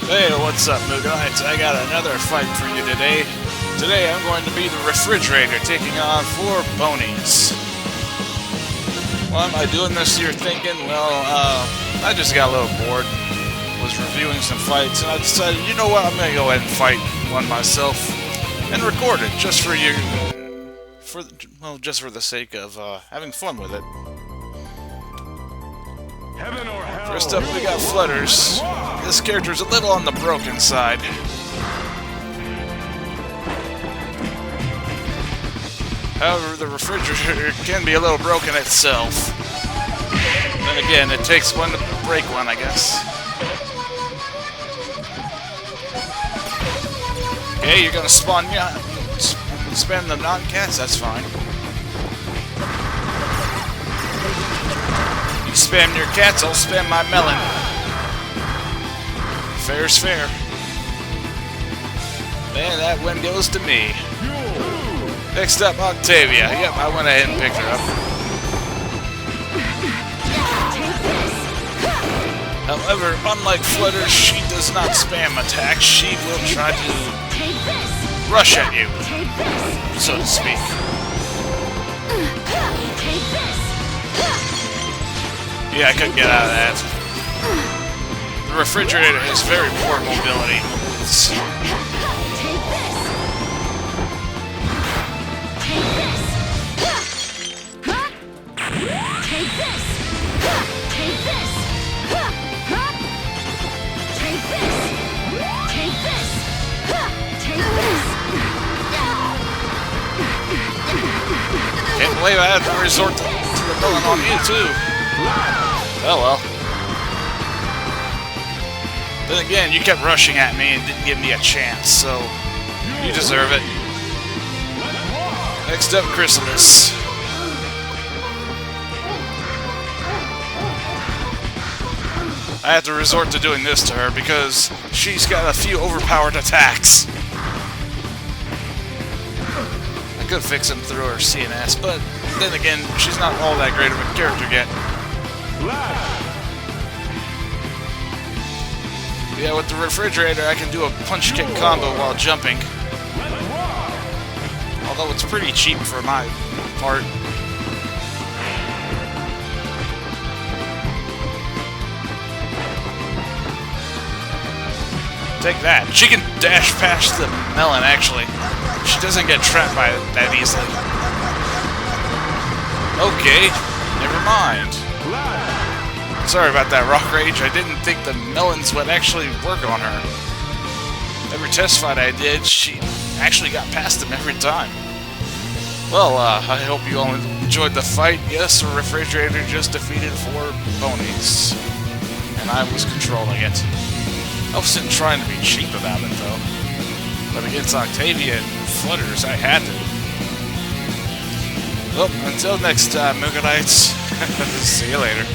Hey, what's up, Mugen? I got another fight for you today. Today I'm going to be the refrigerator taking on 4 ponies. Why am I doing this, you're thinking? Well, I just got a little bored. Was reviewing some fights, and I decided, you know what, I'm going to go ahead and fight one myself and record it just for you, just for the sake of having fun with it. Heaven or hell. First up, we got Flutters. This character's a little on the broken side. However, the refrigerator can be a little broken itself. Then again, it takes one to break one, I guess. Okay, you're gonna spam the non-cats, that's fine. You spam your cats, I'll spam my melon. Fair's fair. And that win goes to me. Next up, Octavia. Yep, I went ahead and picked her up. However, unlike Flutter, she does not spam attacks. She will try to rush at you, so to speak. Yeah, I couldn't get out of that. The refrigerator has very poor mobility. Can't believe I had to resort to the villain on you too. Oh well. Then again, you kept rushing at me and didn't give me a chance, so you deserve it. Next up, Chrysalis. I have to resort to doing this to her because she's got a few overpowered attacks. I could fix him through her CNS, but then again, she's not all that great of a character yet. Yeah, with the refrigerator, I can do a punch-kick combo while jumping. Although it's pretty cheap for my part. Take that. She can dash past the melon, actually. She doesn't get trapped by it that easily. Okay, never mind. Sorry about that, Rock Rage. I didn't think the melons would actually work on her. Every test fight I did, she actually got past them every time. Well, I hope you all enjoyed the fight. Yes, the refrigerator just defeated 4 ponies. And I was controlling it. I wasn't trying to be cheap about it, though. But against Octavia and Flutters, I had to. Well, until next time, Mugenites. See you later.